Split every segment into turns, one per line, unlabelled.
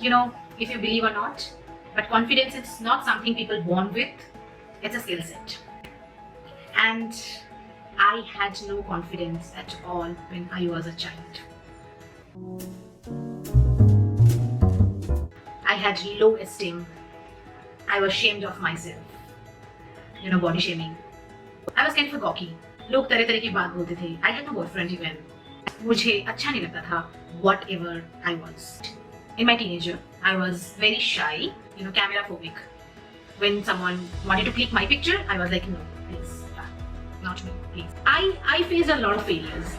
you know, if you believe or not, but confidence is not something people born with, it's a skill set. And I had no confidence at all when I was a child. I had low esteem. I was ashamed of myself. You know, body shaming. I was kind of a gawky. लोग तरह तरह की बात बोलते थे. I had no boyfriend even. मुझे अच्छा नहीं लगता था whatever I was. In my teenager, I was very shy, you know, camera phobic. When someone wanted to click my picture, I was like, no, please, not me, please. I faced a lot of failures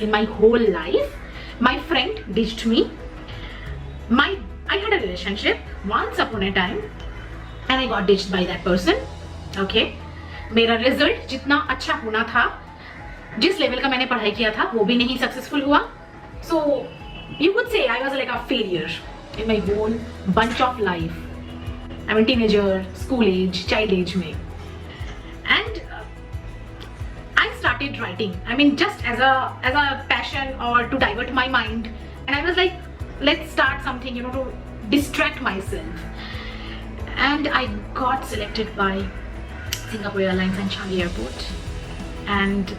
in my whole life. My friend ditched me. I had a relationship once upon a time, and I got ditched by that person. Okay, मेरा result जितना अच्छा होना था, जिस level का मैंने पढ़ाई किया था, वो भी नहीं सक्सेसफुल हुआ. So you could say I was like a failure in my whole bunch of life. I mean, teenager, school age, child age में. And I started writing. I mean, just as a passion or to divert my mind. And I was like, let's start something, you know, to distract myself. And I got selected by Singapore Airlines and Changi Airport. And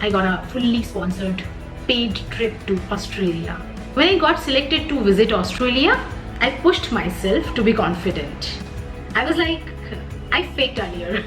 I got a fully sponsored paid trip to Australia. When I got selected to visit Australia, I pushed myself to be confident. I was like, I faked earlier.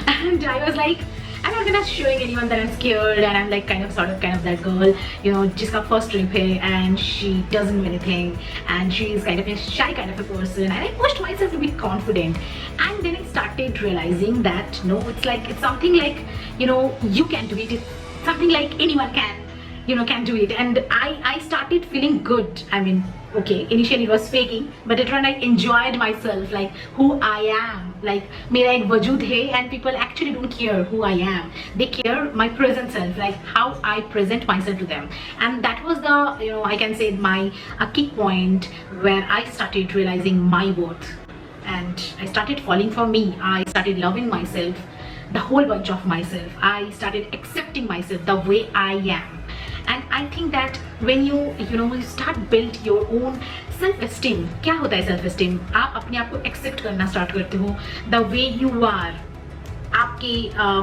And I was like, I'm not gonna showing anyone that I'm scared and I'm like kind of that girl, you know, jiska first trip hai and she doesn't know anything and she's kind of a shy kind of a person, and I pushed myself to be confident. And then I started realizing that no, it's something like, you know, you can do it. It's something like anyone can, you know, can do it. And I started feeling good. I mean, okay, initially it was faking, but later on I enjoyed myself, like who I am, like मेरा एक वजूद है, and people actually don't care who I am. They care my present self, like how I present myself to them. And that was the, you know, I can say my kick point where I started realizing my worth, and I started falling for me. I started loving myself, the whole bunch of myself. I started accepting myself the way I am. And I think that when you start build your own self-esteem, क्या होता है self-esteem? आप अपने आप को accept करना start करते हो the way you are. आपके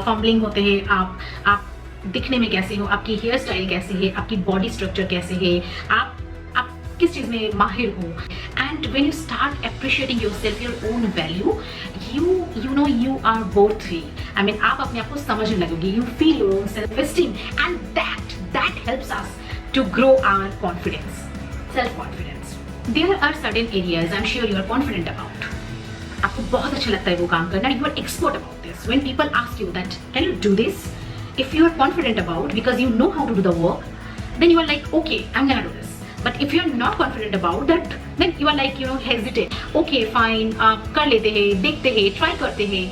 fumbling होते हैं, आप दिखने में कैसे हो, आपकी हेयर स्टाइल कैसे है, आपकी बॉडी स्ट्रक्चर कैसे है, आप किस चीज में माहिर हो. And when you start appreciating yourself, your own value, you know you are worthy. I mean, आप अपने आप को समझने लगोगे. You feel your own self-esteem, and that helps us to grow our confidence, self-confidence. There are certain areas I'm sure you are confident about. आपको बहुत अच्छा लगता है वो काम करना. You are expert about this. When people ask you that, can you do this? If you are confident about, because you know how to do the work, then you are like, okay, I'm gonna do this. But if you are not confident about that, then you are like, you know, hesitate. Okay, fine, कर लेते हैं, देखते हैं, try करते हैं.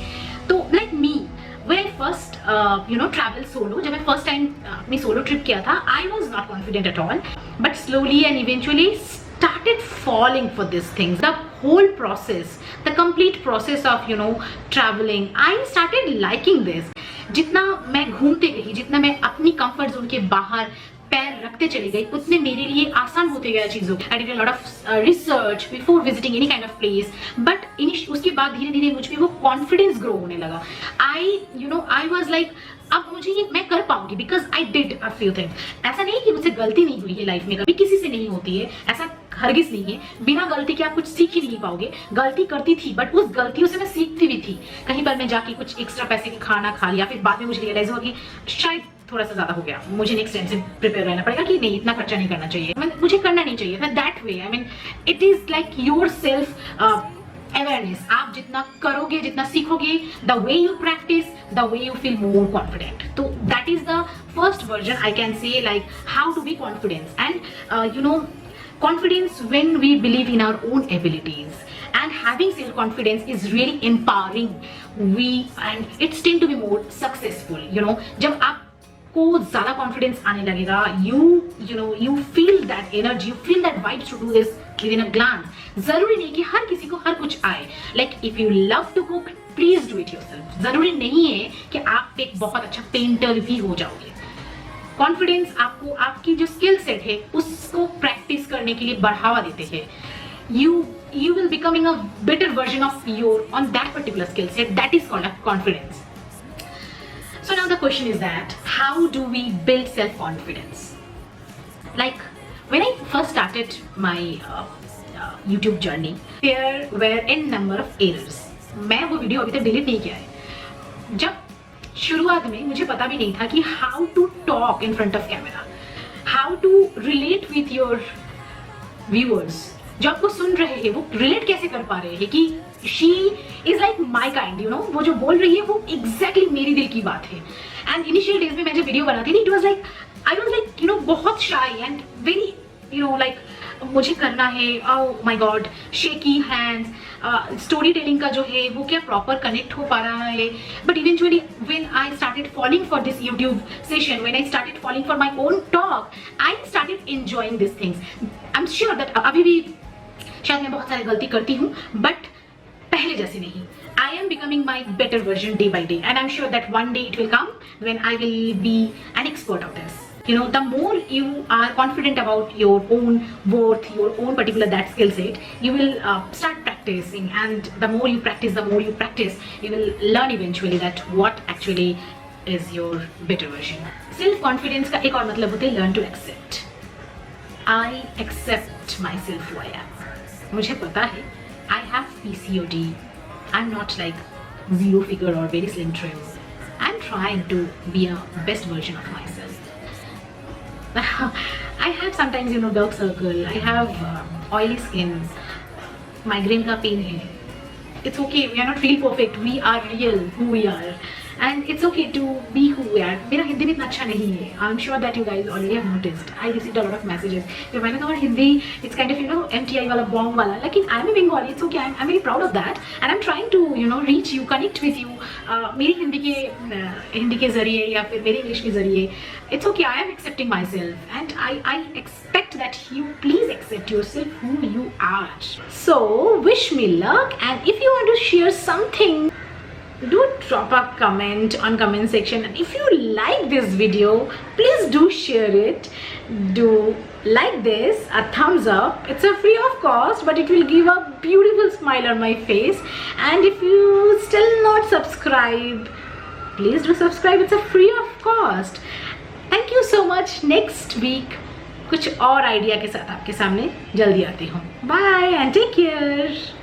तो like me, when I first travel solo, जब मैं first time अपनी solo trip किया था, I was not confident at all. But slowly and eventually started falling for these things. The whole process, the complete process of, you know, traveling, I started liking this. जितना मैं घूमते गई, जितना मैं अपनी comfort zone के बाहर पैर रखते चली गई, उतने मेरे लिए आसान होते गया चीज़ों. I did a lot of research before visiting any kind of place, but उसके बाद धीरे धीरे मुझ में वो confidence grow होने लगा. I was like, अब मुझे ये मैं कर पाऊंगी because I did a few things. ऐसा नहीं कि मुझसे गलती नहीं हुई है लाइफ में, कभी किसी से नहीं होती है, ऐसा हरगिज नहीं है. बिना गलती के आप कुछ सीख ही नहीं पाओगे. गलती करती थी, बट उस गलतियों से मैं सीखती भी थी. कहीं पर मैं जाके कुछ एक्स्ट्रा पैसे की खाना खा लिया, फिर बाद में मुझे रियलाइज हुआ कि शायद थोड़ा सा ज्यादा हो गया, मुझे नेक्स्ट टाइम से प्रिपेयर रहना पड़ेगा कि नहीं, इतना खर्चा नहीं करना चाहिए, मुझे करना नहीं चाहिए. That way, I mean, it is like your self awareness. आप जितना करोगे, जितना सीखोगे, the way you practice, the way you feel more confident. So that is the first version, I can say, like how to be confident. And confidence when we believe in our own abilities, and having self-confidence is really empowering. And it's tend to be more successful. जब आप को ज्यादा confidence आने लगेगा, you feel that energy, you feel that vibes to do this within a glance. जरूरी नहीं कि हर किसी को हर कुछ आए. Like if you love to cook, please do it yourself. जरूरी नहीं है कि आप एक बहुत अच्छा पेंटर भी हो जाओगे. कॉन्फिडेंस आपको आपकी जो स्किल सेट है उसको प्रैक्टिस प्रैक्टिस करने के लिए बढ़ावा देते हैं, you will becoming a better version of your on that particular skill set. That is called a confidence. So now the question is that how do we build self confidence? Like when I first started my YouTube journey, there were n number of errors. मैं वो video अभी तक delete नहीं किया है. जब शुरुआत में मुझे पता भी नहीं था कि how to talk in front of camera, how to relate with your viewers. जो आपको सुन रहे हैं वो रिलेट कैसे कर पा रहे हैं कि she is like my kind, you know, वो जो बोल रही है वो एग्जैक्टली मेरी दिल की बात है. एंड इनिशियल डेज में मैं जब वीडियो बनाती थी, it was like I was like, you know, बहुत shy and very, you know, like मुझे करना है, oh my God, shaky hands, storytelling का जो है वो क्या प्रॉपर कनेक्ट हो पा रहा है. But eventually when I started following for this YouTube session, when I started following for my own talk, I started enjoying this things. I am sure that अभी भी शायद मैं बहुत सारी गलती करती हूँ, बट पहले जैसे नहीं. I am becoming my better version day by day, and I'm sure that one day it will come when I will be an expert of this. You know, the more you are confident about your own worth, your own particular that skill set, you will start practicing, and the more you practice, you will learn eventually that what actually is your better version. Self confidence का एक और मतलब होता है learn to accept. I accept myself who I am. मुझे पता है I have PCOD. I'm not like zero figure or very slim trim. I'm trying to be a best version of myself. I have sometimes, you know, dark circle. I have oily skin. Migraine का pain है. It's okay. We are not real perfect. We are real who we are. And it's okay to be who we are. मेरा हिंदी भी इतना अच्छा नहीं है. I'm sure that you guys already have noticed. I received a lot of messages. जब मैंने कहा Hindi, it's kind of, you know, MTI वाला bomb वाला. लेकिन I'm a Bengali. It's okay. I'm very proud of that. And I'm trying to, you know, reach you, connect with you. मेरी हिंदी के जरिए या फिर मेरे इंग्लिश के जरिए. It's okay. I am accepting myself, and I expect that you please accept yourself who you are. So wish me luck, and if you want to share something, do drop a comment on comment section. And if you like this video, please do share it. Do like this, a thumbs up. It's a free of cost, but it will give a beautiful smile on my face. And if you still not subscribe, please do subscribe. It's a free of cost. Thank you so much. Next week कुछ और idea के साथ आपके सामने जल्दी आती हूँ. Bye and take care.